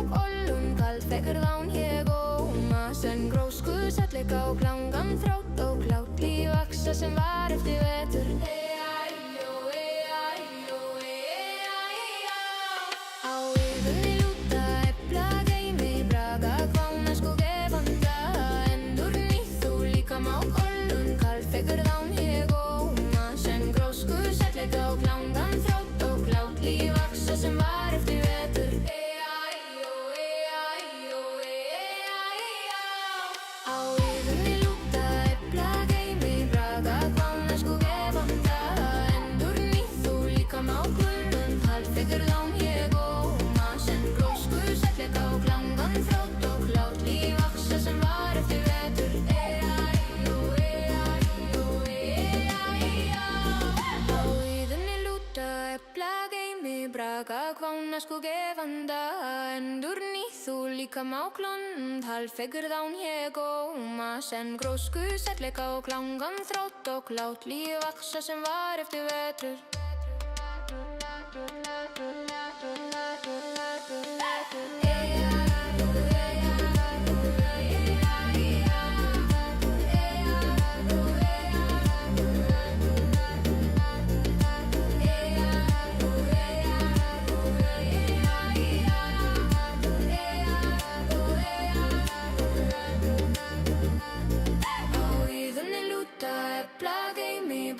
upp ollun kald Þegar þán ég góma Sen grósku sælleika og langan þrótt og klátt Líf vaksa sem var eftir vetur Á yðunni lúta epla geimi braga Kvána skóge vanda Endur nýtt þú líka má ollun kald Þegar þán ég góma Sen grósku sælleika og langan þrótt og klátt Líf vaksa sem var eftir vetur Á yðunni lúta epla geimi braga Kvána skóge vanda Endur nýtt þú líka má ollun kald Þegar þán ég góma Sen grósku sælleika og langan þrótt og klátt Líf vaksa sem var eftir vetur Á yðunni lúta epla geimi braga Kvána skóge vanda Endur nýtt þú líka má klond Halv þegar þán ég góma Sen grósku sælleika og langan þrótt og klátt Líf vaksa sem var eftir vetur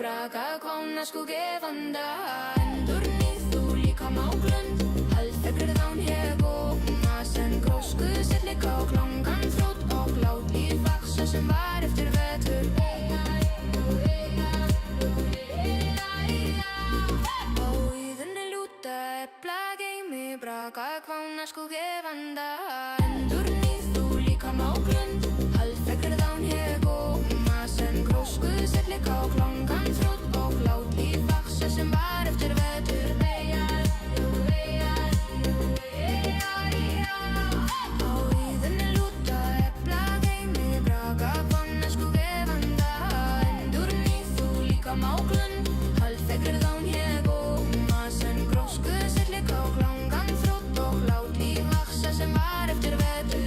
Braga, kvána skóge vanda Endur nýtt þú líka má glönd Halv þegar þán ég góma Sen grósku sælleika og langan þrótt og klátt Líf vaksa sem var eftir vetur Á yðunni lúta epla geimi braga Kvána skóge vanda Endur nýtt þú líka má glönd Halv þegar þán ég góma Sen grósku sælleika og langan þrótt og klátt Líf vaksa sem var eftir vetur Á yðunni lúta epla geimi braga Kvána skóge vanda Endur nýtt þú líka má glönd Halv þegar þán ég góma Sen grósku sælleika og langan þrótt og klátt Líf vaksa sem var eftir vetur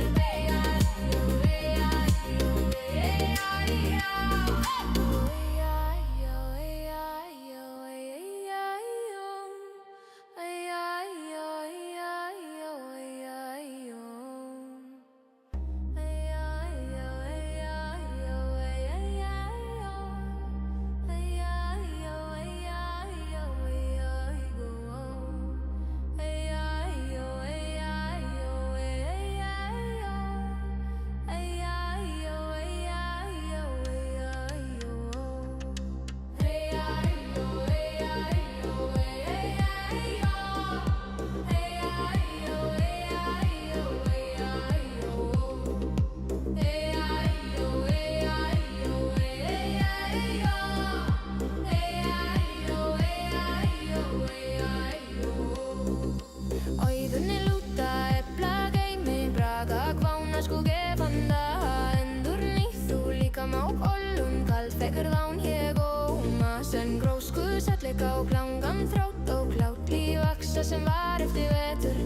Þegar þán ég góma Sen grósku sælleika og langan þrótt og klátt Líf vaksa sem var eftir vetur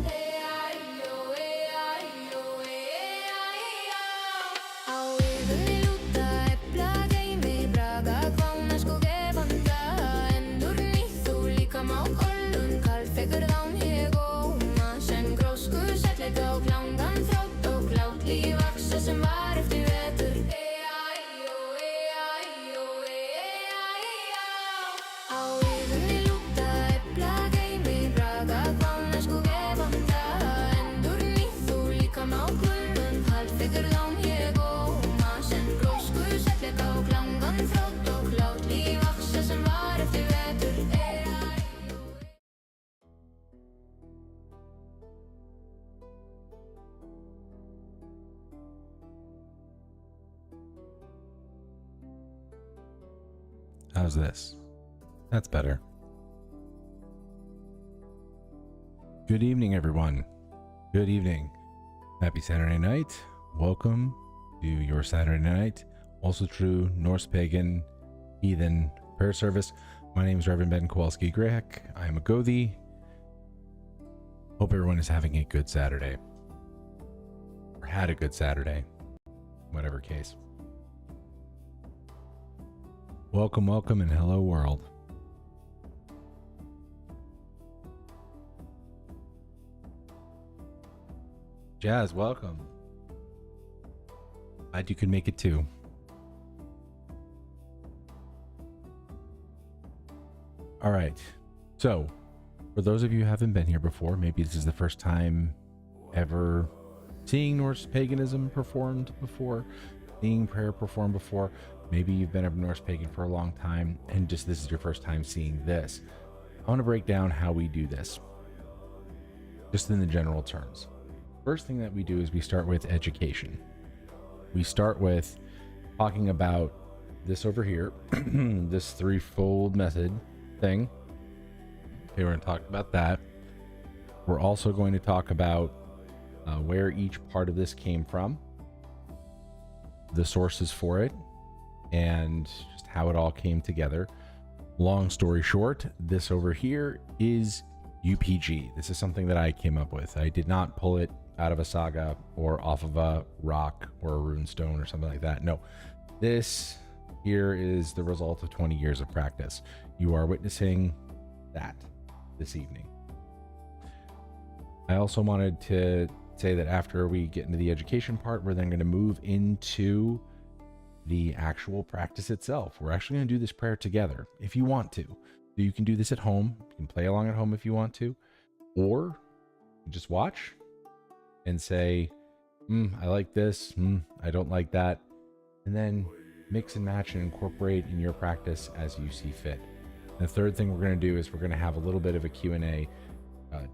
Á yðunni lúta epla geimi braga Kvána skóge vanda Endur nýtt þú líka má ollun kald Þegar þán ég góma Sen grósku sælleika og langan þrótt og klátt Líf vaksa sem var eftir vetur Á yðunni lúta epla geimi braga Kvána skóge vanda Endur nýtt þú líka má glönd Halv þegar þán ég góma Sen grósku sælleika og langan þrótt og klátt Líf vaksa sem var eftir vetur How's this? That's better. Good evening, everyone. Good evening. Happy Saturday night. Welcome to your Saturday night. Also true, Norse Pagan, Heathen prayer service. My name is Reverend Ben Kowalski Grahek. I am a Gothi. Hope everyone is having a good Saturday. or had a good Saturday, whatever case. Welcome, welcome, and hello world. Jazz, welcome. Glad you could make it too. All right. So, for those of you who haven't been here before, maybe this is the first time ever seeing Norse paganism performed before, seeing prayer performed before. Maybe you've been a Norse pagan for a long time and just this is your first time seeing this. I want to break down how we do this, just in the general terms. First thing that we do is we start with education. We start with talking about this over here, this threefold method thing. Okay, we're going to talk about that. We're also going to talk about where each part of this came from, the sources for it, and just how it all came together. Long story short, this over here is UPG. This is something that I came up with. I did not pull it out of a saga or off of a rock or a rune stone or something like that. No, this here is the result of 20 years of practice. You are witnessing that this evening. I also wanted to say that after we get into the education part, we're then going to move into the actual practice itself. We're actually going to do this prayer together if you want to. So you can do this at home. You can play along at home if you want to, or just watch and say, I like this, I don't like that, and then mix and match and incorporate in your practice as you see fit. And the third thing we're going to do is we're going to have a little bit of a Q&A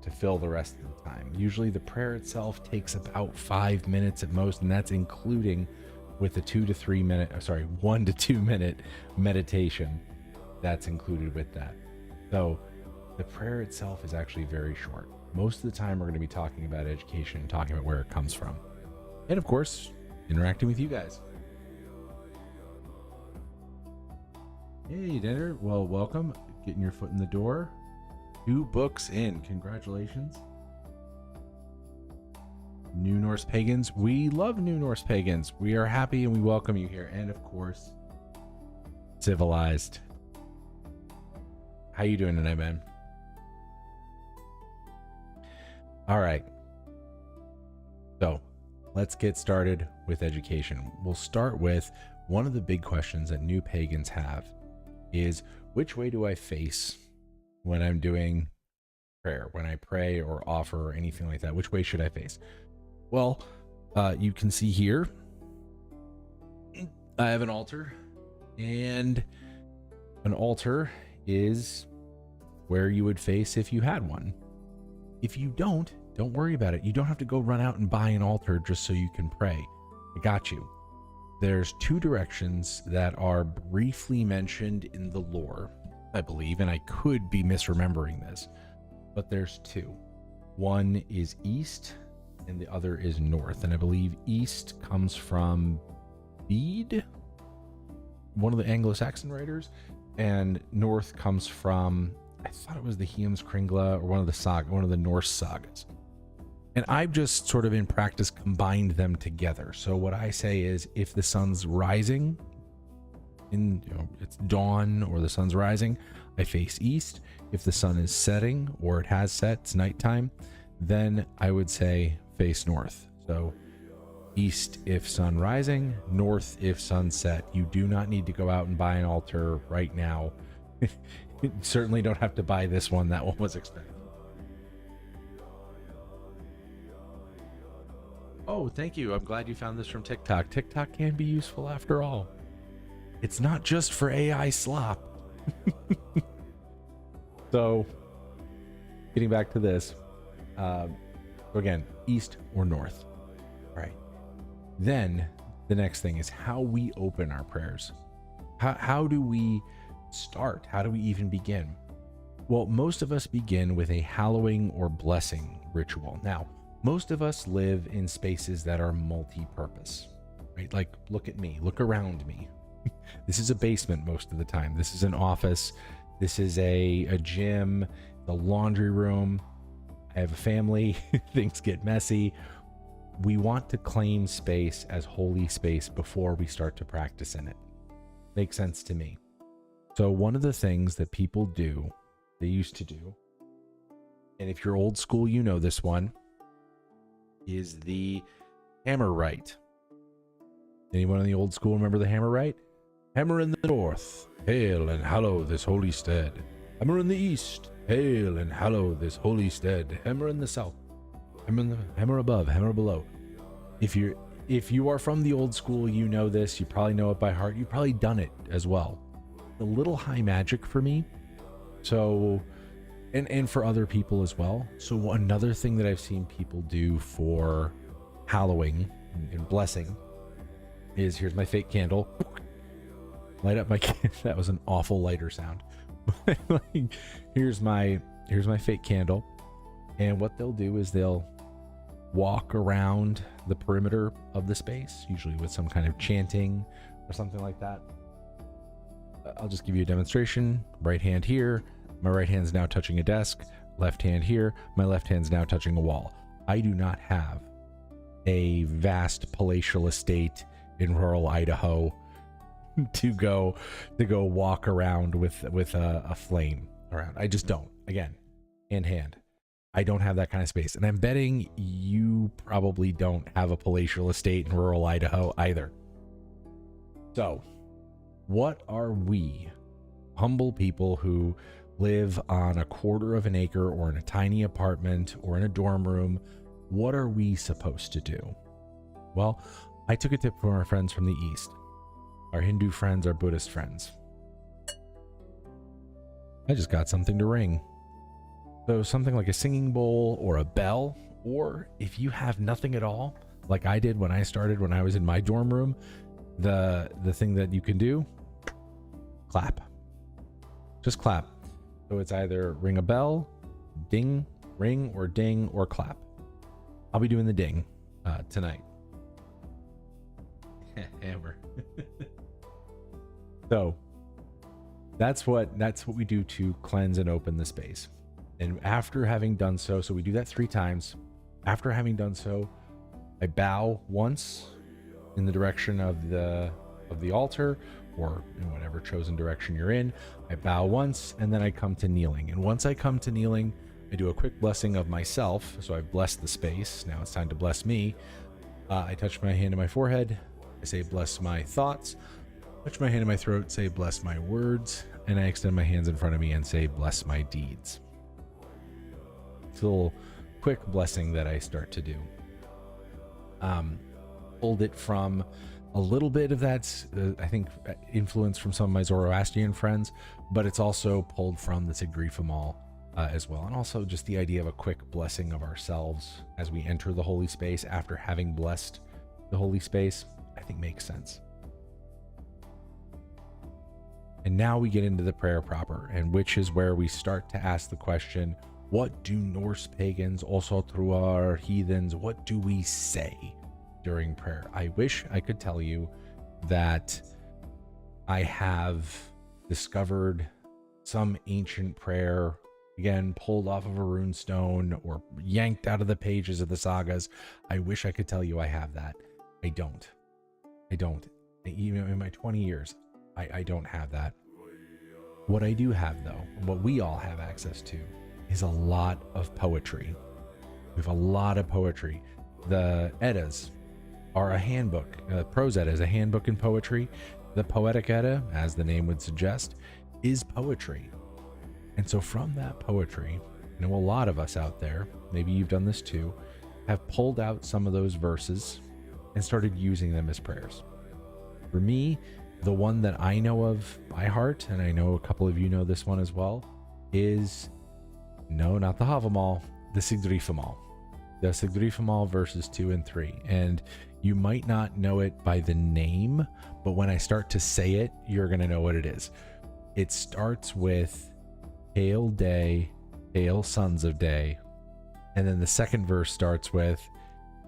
to fill the rest of the time. Usually the prayer itself takes about 5 minutes at most, and that's including with the 1 to 2 minute meditation that's included with that. So the prayer itself is actually very short. Most of the time we're going to be talking about education and talking about where it comes from, and of course interacting with you guys. Hey Dinner, well, welcome. Getting your foot in the door. 2 books in. Congratulations. New Norse Pagans. We love New Norse Pagans. We are happy and we welcome you here. And of course, Civilized. How you doing tonight, man? All right. So let's get started with education. We'll start with one of the big questions that new pagans have is, which way do I face when I'm doing prayer? When I pray or offer or anything like that, which way should I face? Well, you can see here, I have an altar, and an altar is where you would face if you had one. If you don't worry about it. You don't have to go run out and buy an altar just so you can pray. I got you. There's 2 directions that are briefly mentioned in the lore, I believe, and I could be misremembering this, but there's 2. One is east and the other is north, and I believe east comes from Bede, one of the Anglo-Saxon writers, and north comes from, I thought it was the Heimskringla or one of the Norse sagas. And I've just sort of in practice combined them together. So what I say is, if the sun's rising, it's dawn or the sun's rising, I face east. If the sun is setting or it has set, it's nighttime, then I would say face north. So east if sun rising, north if sunset. You do not need to go out and buy an altar right now. You certainly don't have to buy this one. That one was expensive. Oh, thank you. I'm glad you found this from TikTok. TikTok can be useful after all. It's not just for AI slop. So, getting back to this, again, east or north. All right. Then the next thing is how we open our prayers. How do we start? How do we even begin? Well, most of us begin with a hallowing or blessing ritual. Now, most of us live in spaces that are multi-purpose, right? Like, look at me, look around me. This is a basement most of the time. This is an office. This is a gym, the laundry room. I have a family. Things get messy. we want to claim space as holy space before we start to practice in it. Makes sense to me. So one of the things that people do, they used to do, and if you're old school, you know this one, is the hammer right. Anyone in the old school remember the hammer right? Hammer in the north, hail and hallow this holy stead. Hammer in the east, hail and hallow this holy stead. Hammer in the south, hammer above, hammer below. If you are from the old school, you know this. You probably know it by heart. You've probably done it as well. A little high magic for me. So, and for other people as well. So another thing that I've seen people do for hallowing and blessing is, here's my fake candle. Light up my that was an awful lighter sound. here's my fake candle, and what they'll do is they'll walk around the perimeter of the space, usually with some kind of chanting or something like that. I'll just give you a demonstration. Right hand here, my right hand's now touching a desk. Left hand here, my left hand's now touching a wall. I do not have a vast palatial estate in rural Idaho to go walk around with a flame around. I just don't. Again, hand. I don't have that kind of space, and I'm betting you probably don't have a palatial estate in rural Idaho either. So, what are we, humble people who live on a quarter of an acre or in a tiny apartment or in a dorm room, what are we supposed to do? Well, I took a tip from our friends from the East, our Hindu friends, our Buddhist friends. I just got something to ring. So something like a singing bowl or a bell, or if you have nothing at all, like I did when I started, when I was in my dorm room, the thing that you can do, clap. Just clap. So it's either ring a bell, ding, ring, or ding, or clap. I'll be doing the ding tonight. Hammer. So that's what we do to cleanse and open the space. And after having done so we do that 3 times. After having done so, I bow once in the direction of the altar, or in whatever chosen direction you're in. I bow once, and then I come to kneeling. And once I come to kneeling, I do a quick blessing of myself. So I've blessed the space. Now it's time to bless me. I touch my hand to my forehead. I say, bless my thoughts. Touch my hand to my throat, say, bless my words. And I extend my hands in front of me and say, bless my deeds. It's a little quick blessing that I start to do. Pulled it from a little bit of that, I think, influence from some of my Zoroastrian friends, but it's also pulled from the Sigrifamal as well. And also just the idea of a quick blessing of ourselves as we enter the holy space after having blessed the holy space, I think makes sense. And now we get into the prayer proper, and which is where we start to ask the question, what do Norse pagans, also through our heathens, what do we say during prayer? I wish I could tell you that I have discovered some ancient prayer, again, pulled off of a rune stone or yanked out of the pages of the sagas. I wish I could tell you I have that. I don't. Even in my 20 years, I don't have that. What I do have, though, what we all have access to, is a lot of poetry. We have a lot of poetry. The Eddas are a handbook. Prose Edda is a handbook in poetry. The Poetic Edda, as the name would suggest, is poetry. And so from that poetry, I know a lot of us out there, maybe you've done this too, have pulled out some of those verses and started using them as prayers. For me, the one that I know of by heart, and I know a couple of you know this one as well, is, no, not the Havamal, the Sigrifamal. The Sigrifamal verses 2 and 3. And you might not know it by the name, but when I start to say it, you're going to know what it is. It starts with, Hail Day, Hail Sons of Day. And then the second verse starts with,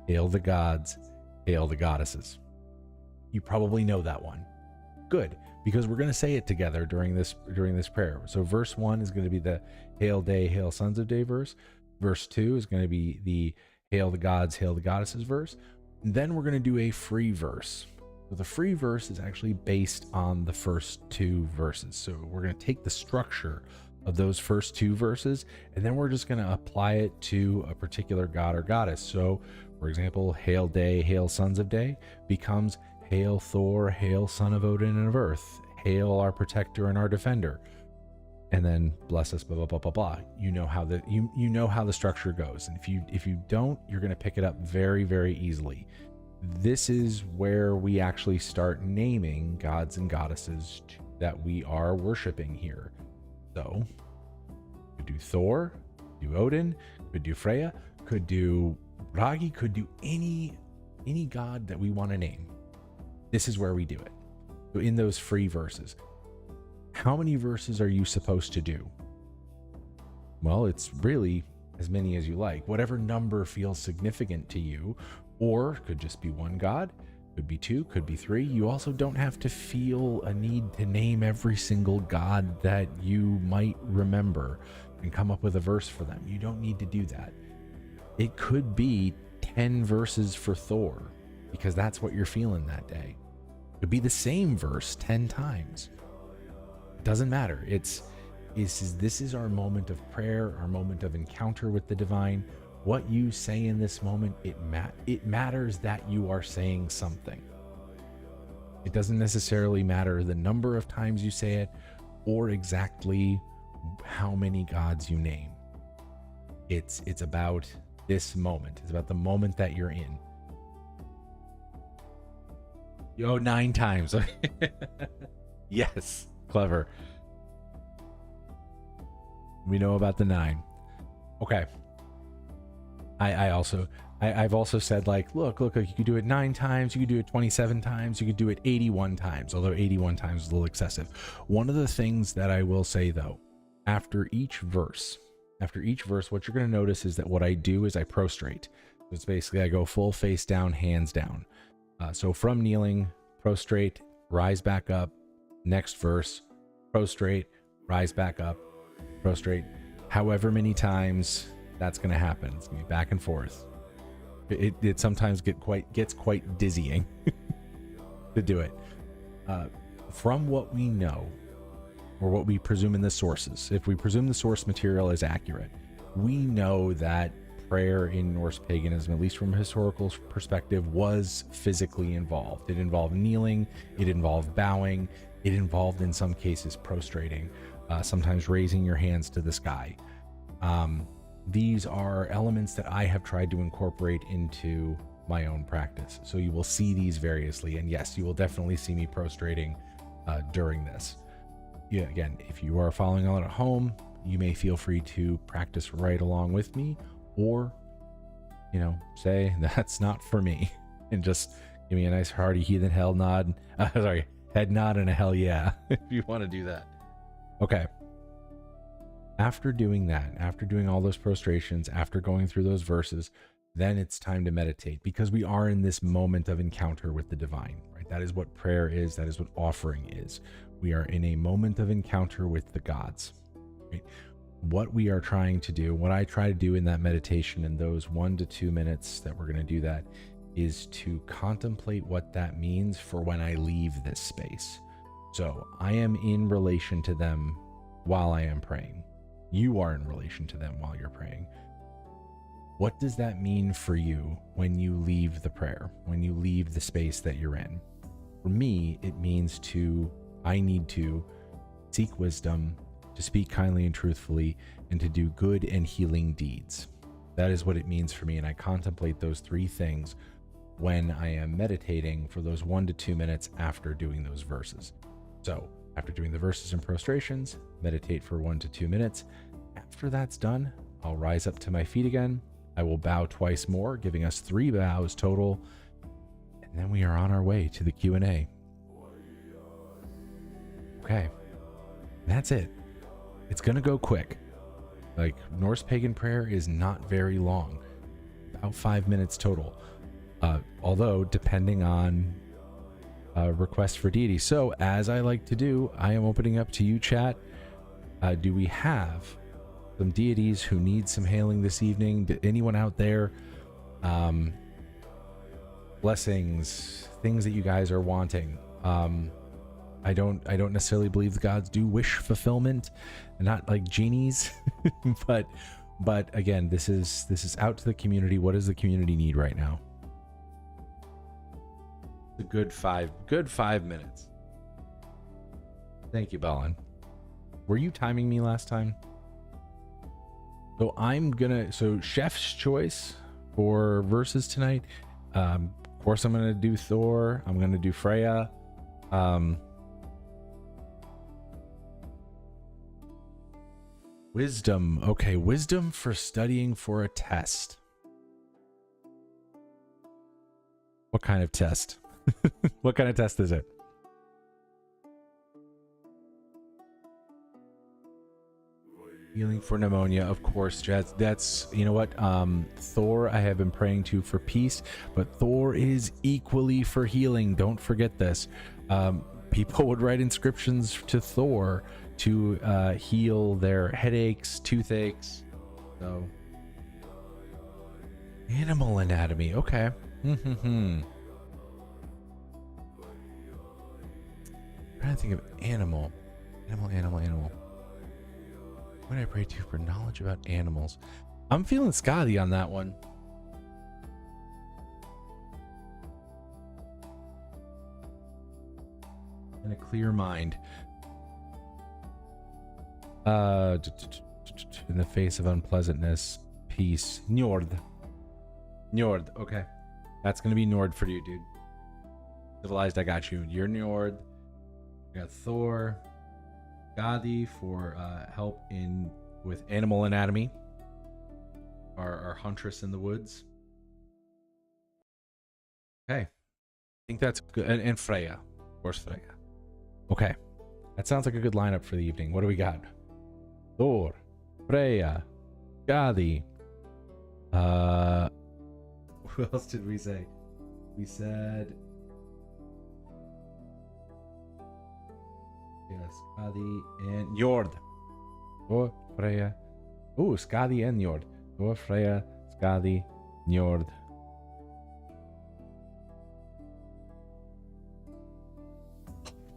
Hail the Gods, Hail the Goddesses. You probably know that one. Good, because we're going to say it together during this prayer. So verse 1 is going to be the Hail Day, Hail Sons of Day verse. Verse 2 is going to be the Hail the Gods, Hail the Goddesses verse. And then we're going to do a free verse. So the free verse is actually based on the first two verses. So we're going to take the structure of those first two verses, and then we're just going to apply it to a particular god or goddess. So, for example, Hail Day, Hail Sons of Day becomes Hail Thor, Hail Son of Odin and of Earth, Hail our protector and our defender, and then bless us, blah blah blah blah blah. You know how the you know how the structure goes, and if you don't, you're going to pick it up very, very easily. This is where we actually start naming gods and goddesses that we are worshiping here. So, could do Thor, do Odin, could do Freya, could do Ragi, could do any god that we want to name. This is where we do it. So in those free verses, how many verses are you supposed to do? Well, it's really as many as you like. Whatever number feels significant to you, or could just be one god, could be two, could be three. You also don't have to feel a need to name every single god that you might remember and come up with a verse for them. You don't need to do that. It could be 10 verses for Thor, because that's what you're feeling that day. It could be the same verse 10 times. It doesn't matter. This is our moment of prayer, our moment of encounter with the divine. What you say in this moment, it matters that you are saying something. It doesn't necessarily matter the number of times you say it or exactly how many gods you name. It's about this moment. It's about the moment that you're in. Yo, 9 times. Yes, clever. We know about the 9. Okay. I've also said, like, look, you could do it 9 times, you could do it 27 times, you could do it 81 times, although 81 times is a little excessive. One of the things that I will say, though, after each verse, what you're going to notice is that what I do is I prostrate. It's basically I go full face down, hands down. So from kneeling, prostrate, rise back up, next verse, prostrate, rise back up, prostrate, however many times that's going to happen. It's going to be back and forth. It sometimes gets quite dizzying to do it. From what we know, or what we presume in the sources, if we presume the source material is accurate, we know that prayer in Norse paganism, at least from a historical perspective, was physically involved. It involved kneeling, it involved bowing, it involved in some cases prostrating, sometimes raising your hands to the sky. These are elements that I have tried to incorporate into my own practice. So you will see these variously, and yes, you will definitely see me prostrating during this. Yeah, again, if you are following along at home, you may feel free to practice right along with me, or, say that's not for me, and just give me a nice hearty heathen head nod and a hell yeah, if you want to do that. Okay. After doing that, after doing all those prostrations, after going through those verses, then it's time to meditate, because we are in this moment of encounter with the divine, right? That is what prayer is. That is what offering is. We are in a moment of encounter with the gods, right? What we are trying to do, what I try to do in that meditation in those 1 to 2 minutes that we're going to do that, is to contemplate what that means for when I leave this space. So I am in relation to them while I am praying. You are in relation to them while you're praying. What does that mean for you when you leave the prayer, when you leave the space that you're in? For me, it means I need to seek wisdom, to speak kindly and truthfully, and to do good and healing deeds. That is what it means for me, and I contemplate those 3 things when I am meditating for those 1 to 2 minutes after doing those verses. So, after doing the verses and prostrations, meditate for 1 to 2 minutes. After that's done, I'll rise up to my feet again. I will bow twice more, giving us 3 bows total. And then we are on our way to the Q&A. Okay. That's it. It's going to go quick. Like, Norse pagan prayer is not very long. About 5 minutes total. Although, depending on requests for deity. So, as I like to do, I am opening up to you, chat. Do we have some deities who need some hailing this evening? Anyone out there blessings, things that you guys are wanting. I don't necessarily believe the gods do wish fulfillment, and not like genies, but again, this is out to the community. What does the community need right now? A good 5 minutes. Thank you, Bellin. Were you timing me last time? So chef's choice for verses tonight. Of course, I'm gonna do Thor. I'm gonna do Freya. Wisdom. Okay, wisdom for studying for a test. What kind of test? What kind of test is it? Healing for pneumonia, of course, Jets. That's, you know what? Thor, I have been praying to for peace, but Thor is equally for healing. Don't forget this. People would write inscriptions to Thor to heal their headaches, toothaches. So, animal anatomy. Okay. I'm trying to think of animal. What did I pray to for knowledge about animals? I'm feeling Skadi on that one. And a clear mind. In the face of unpleasantness, peace. Njord. Okay. That's gonna be Nord for you, dude. Civilized, I got you. You're Njord. I got Thor. Gadi for help with animal anatomy. Our huntress in the woods. Okay. I think that's good. And Freya. Of course, Freya. Okay. That sounds like a good lineup for the evening. What do we got? Thor, Freya, Gadi. Who else did we say? We said... Yes, Skadi and Njord. Thor, Freya. Ooh, Skadi and Njord. Thor, Freya, Skadi, Njord.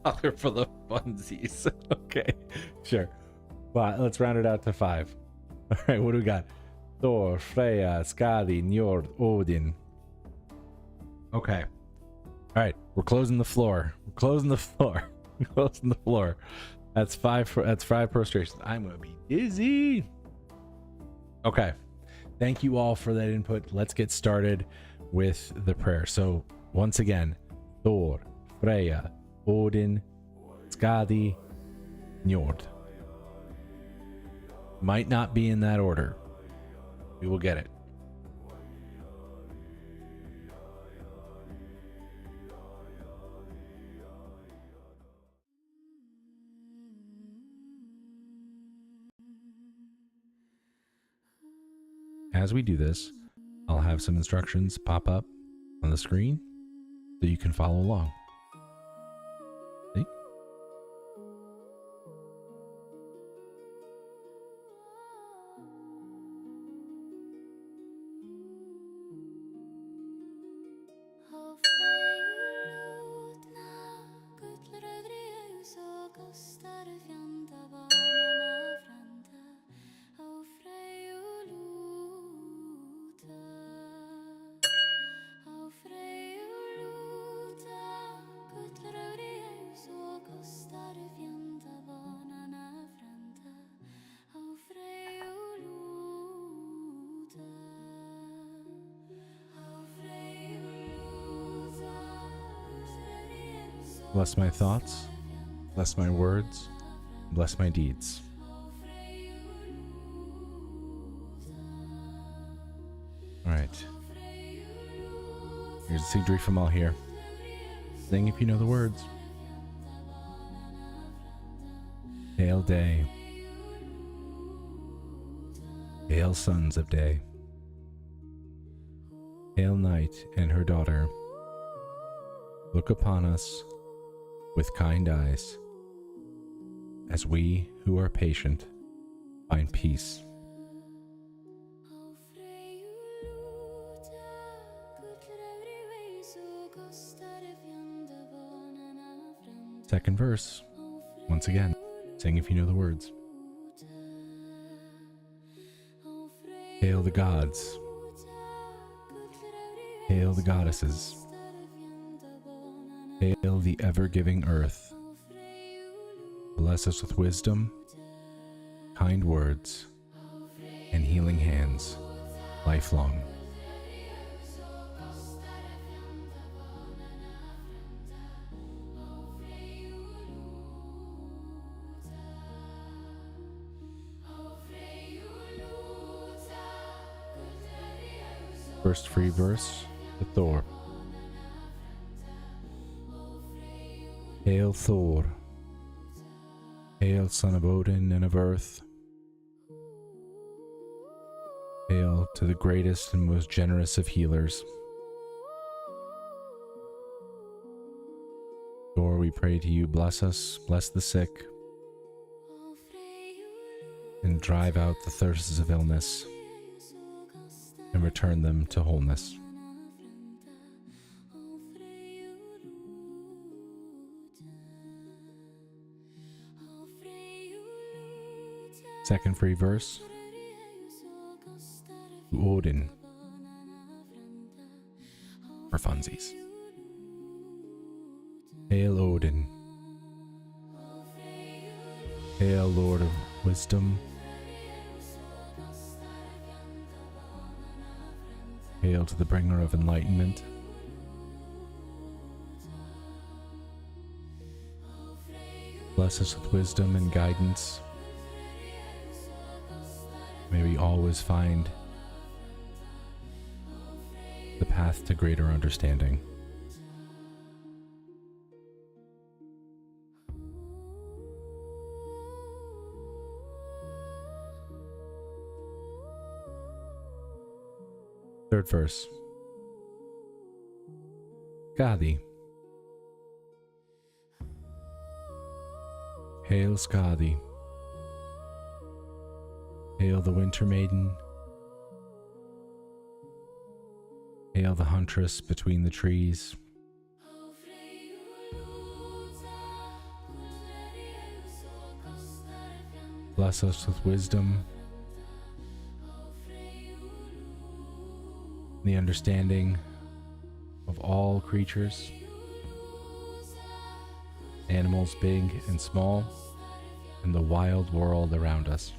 Father for the funsies. Okay, sure. But let's round it out to 5. All right, what do we got? Thor, Freya, Skadi, Njord, Odin. Okay. All right, we're closing the floor. Closing the floor. That's 5 prostrations. I'm gonna be dizzy. Okay. Thank you all for that input. Let's get started with the prayer. So once again, Thor, Freya, Odin, Skadi, Njord. Might not be in that order. We will get it. As we do this, I'll have some instructions pop up on the screen so you can follow along. See? Bless my thoughts, bless my words, bless my deeds. Alright. Here's a Sigdri from all here. Sing if you know the words. Hail day. Hail sons of day. Hail night and her daughter. Look upon us with kind eyes, as we who are patient find peace. Second verse, once again, sing if you know the words. Hail the gods. Hail the goddesses. Hail the ever-giving earth. Bless us with wisdom, kind words, and healing hands, lifelong. First free verse, to Thor. Hail Thor. Hail son of Odin and of earth. Hail to the greatest and most generous of healers. Thor, we pray to you, bless us, bless the sick, and drive out the thirsts of illness, and return them to wholeness. Second free verse, to Odin, for funsies. Hail Odin. Hail Lord of Wisdom. Hail to the bringer of enlightenment. Bless us with wisdom and guidance. May we always find the path to greater understanding. Third verse. Skadi. Hail Skadi. Hail the Winter Maiden. Hail the huntress between the trees. Bless us with wisdom, the understanding of all creatures, animals big and small, and the wild world around us.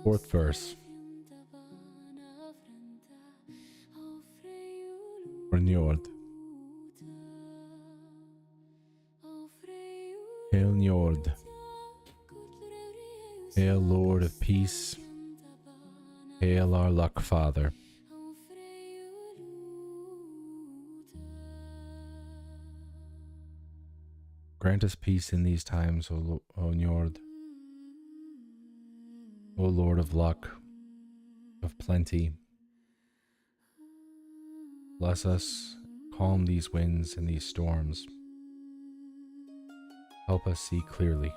Fourth verse. For Njord. Hail Njord. Hail Lord of Peace. Hail our luck Father. Grant us peace in these times, O Njord. O Lord of luck, of plenty. Bless us, calm these winds and these storms. Help us see clearly.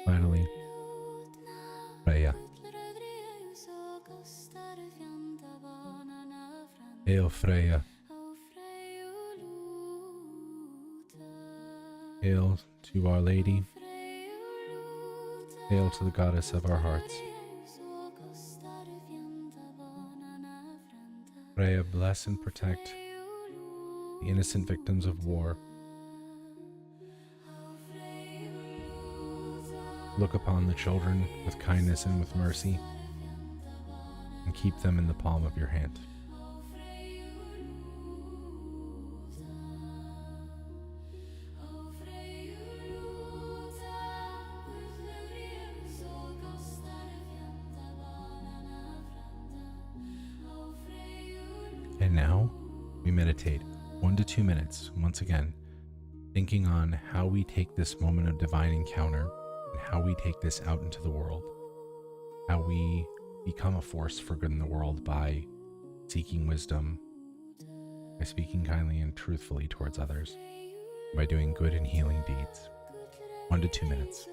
Finally, Freya. Hail Freya. Hail to Our Lady. Hail to the goddess of our hearts. Freya, bless and protect the innocent victims of war. Look upon the children with kindness and with mercy, and keep them in the palm of your hand. And now we meditate 1 to 2 minutes, once again, thinking on how we take this moment of divine encounter and how we take this out into the world. how we become a force for good in the world by seeking wisdom, by speaking kindly and truthfully towards others, by doing good and healing deeds. 1 to 2 minutes.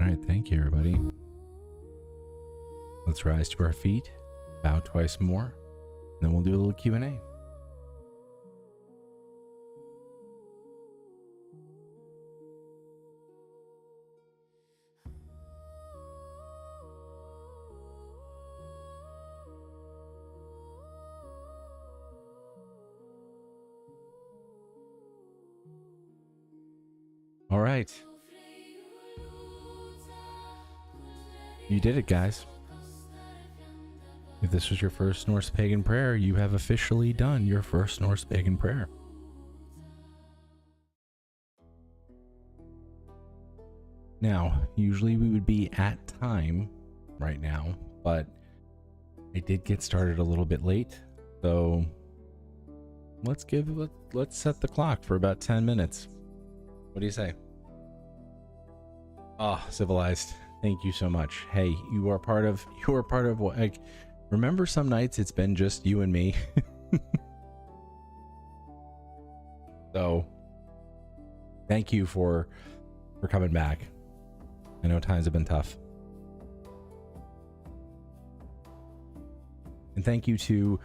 All right, thank you, everybody. Let's rise to our feet, bow twice more, and then we'll do a little Q&A. All right. You did it, guys. If this was your first Norse pagan prayer, you have officially done your first Norse pagan prayer. Now, usually we would be at time right now, but I did get started a little bit late, so let's set the clock for about 10 minutes. What do you say? Oh, civilized. Thank you so much. Hey, you are part of what, like, remember some nights it's been just you and me. So thank you for coming back. I know times have been tough. And thank you to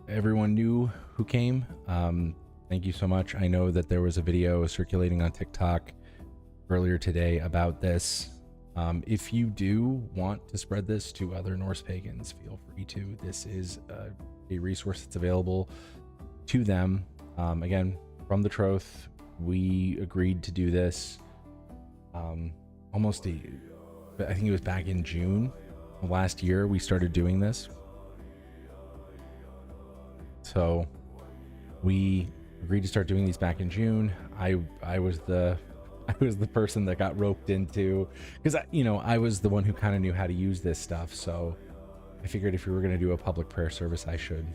everyone new who came. Thank you so much. I know that there was a video circulating on TikTok earlier today about this. If you do want to spread this to other Norse pagans, feel free to. This is a resource that's available to them. Again, from the Troth, we agreed to do this I think it was back in June of last year we started doing this. So we agreed to start doing these back in June. I was the person that got roped into, because I was the one who kind of knew how to use this stuff. So I figured if we were going to do a public prayer service, I should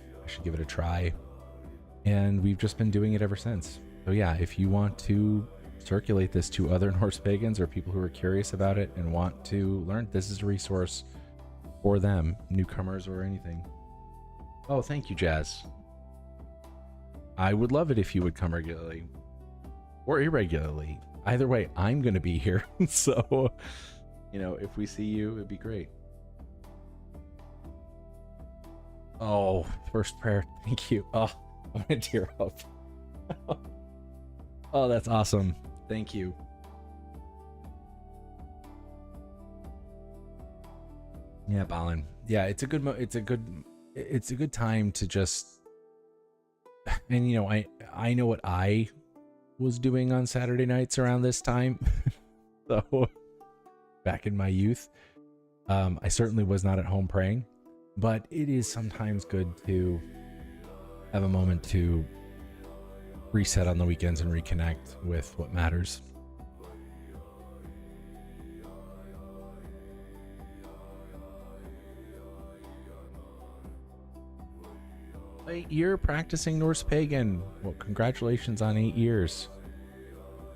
give it a try. And we've just been doing it ever since. So yeah, if you want to circulate this to other Norse pagans or people who are curious about it and want to learn, this is a resource for them, newcomers or anything. Oh, thank you, Jazz. I would love it if you would come regularly or irregularly. Either way, I'm going to be here. So, if we see you, it'd be great. Oh, first prayer. Thank you. Oh, I'm going to tear up. Oh, that's awesome. Thank you. Yeah, Balin. Yeah, it's a good it's a good time to just, and you know, I know what I was doing on Saturday nights around this time. So back in my youth, I certainly was not at home praying, but it is sometimes good to have a moment to reset on the weekends and reconnect with what matters. You're practicing Norse Pagan. Well, congratulations on 8 years.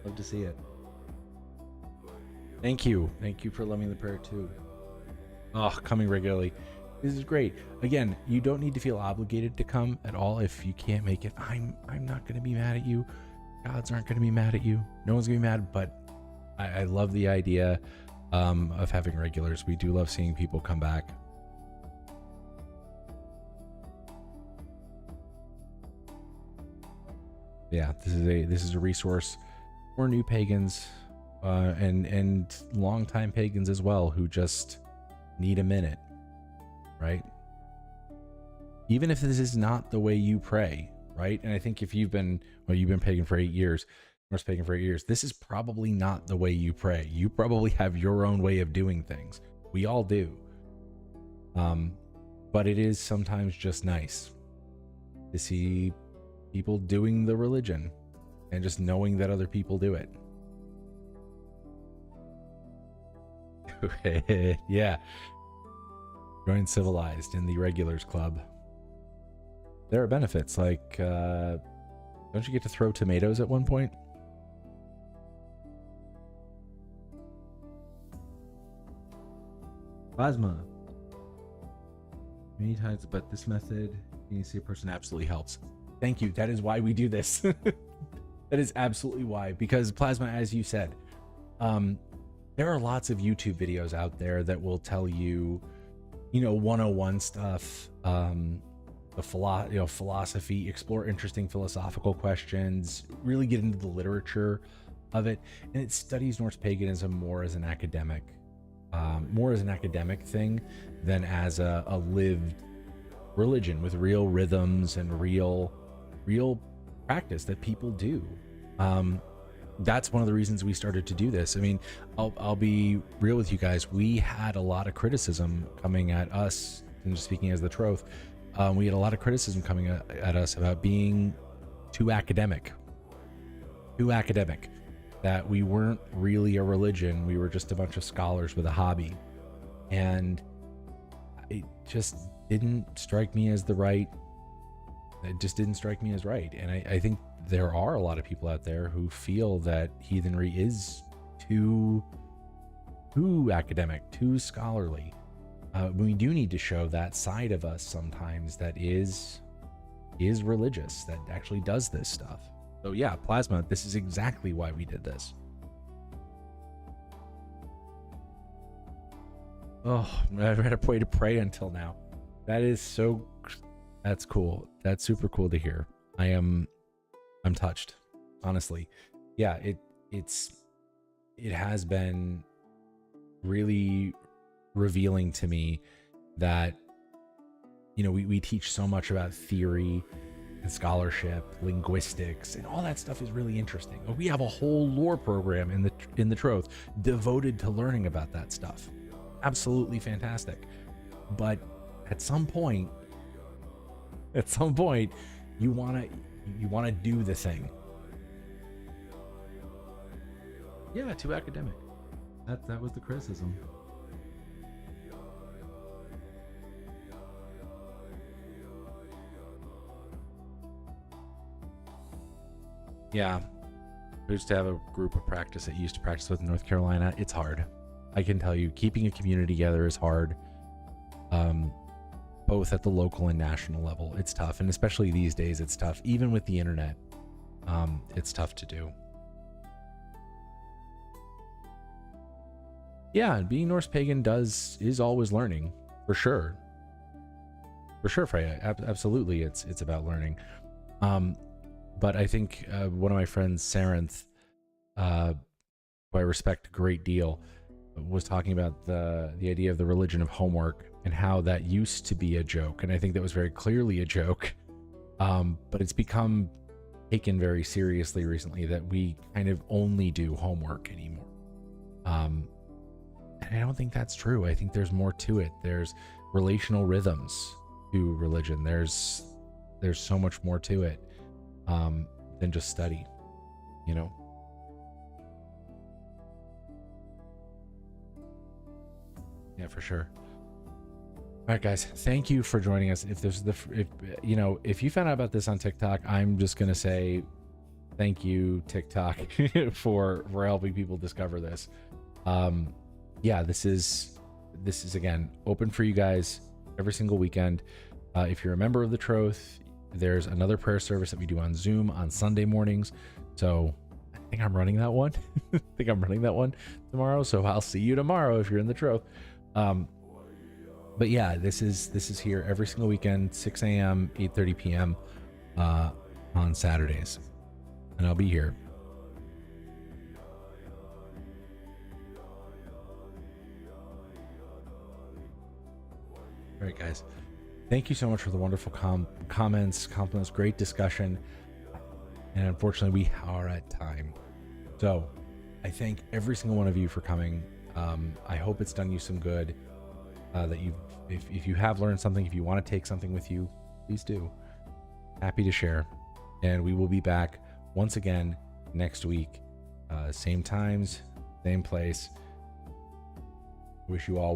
Love to see it. Thank you. Thank you for loving the prayer too. Oh, coming regularly. This is great. Again, you don't need to feel obligated to come at all if you can't make it. I'm not going to be mad at you. Gods aren't going to be mad at you. No one's going to be mad, but I love the idea of having regulars. We do love seeing people come back. Yeah, this is a resource for new pagans and longtime pagans as well who just need a minute, right? Even if this is not the way you pray, right? And I think if you've been pagan for 8 years, Norse pagan for 8 years, this is probably not the way you pray. You probably have your own way of doing things. We all do. But it is sometimes just nice to see people doing the religion and just knowing that other people do it. Yeah. Join Civilized in the Regulars Club. There are benefits, like, don't you get to throw tomatoes at one point? Plasma. Many times, but this method, you see a person absolutely helps. Thank you. That is why we do this. That is absolutely why. Because plasma, as you said, there are lots of YouTube videos out there that will tell you, 101 stuff, philosophy, explore interesting philosophical questions, really get into the literature of it. And it studies Norse paganism more as an academic thing than as a lived religion with real rhythms and real practice that people do. That's one of the reasons we started to do this. I mean, I'll be real with you guys. We had a lot of criticism coming at us, and speaking as the Troth, we had a lot of criticism coming at us about being too academic, that we weren't really a religion. We were just a bunch of scholars with a hobby. And it just didn't strike me as right. And I think there are a lot of people out there who feel that heathenry is too academic, too scholarly. We do need to show that side of us sometimes that is religious, that actually does this stuff. So yeah, plasma, this is exactly why we did this. Oh, I've had a way to pray until now. That's cool. That's super cool to hear. I'm touched, honestly. Yeah, it has been really revealing to me that, we teach so much about theory and scholarship, linguistics, and all that stuff is really interesting. We have a whole lore program in the Troth devoted to learning about that stuff. Absolutely fantastic. But at some point, you want to do the thing. Yeah, too academic. That was the criticism. Yeah, we used to have a group of practice that used to practice with in North Carolina. It's hard. I can tell you, keeping a community together is hard. Both at the local and national level, it's tough, and especially these days, it's tough. Even with the internet, it's tough to do. Yeah, being Norse pagan is always learning, for sure. For sure, Freya. Absolutely, it's about learning. But I think one of my friends, Sarenth, who I respect a great deal, was talking about the idea of the religion of homework and how that used to be a joke, and I think that was very clearly a joke, but it's become taken very seriously recently that we kind of only do homework anymore. And I don't think that's true. I think there's more to it. There's relational rhythms to religion. There's so much more to it than just study, you know. Yeah, for sure. All right, guys, thank you for joining us. If you found out about this on TikTok, I'm just gonna say thank you, TikTok, for helping people discover this. Yeah, this is again open for you guys every single weekend. If you're a member of the Troth, there's another prayer service that we do on Zoom on Sunday mornings. So I think I'm running that one. Tomorrow. So I'll see you tomorrow if you're in the Troth. But yeah, this is here every single weekend, 6 a.m., 8:30 p.m. On Saturdays, and I'll be here. All right, guys, thank you so much for the wonderful comments, compliments, great discussion. And unfortunately, we are at time. So I thank every single one of you for coming. I hope it's done you some good. That if you have learned something, if you want to take something with you, please do. Happy to share. And we will be back once again next week. Same times, same place. Wish you all well.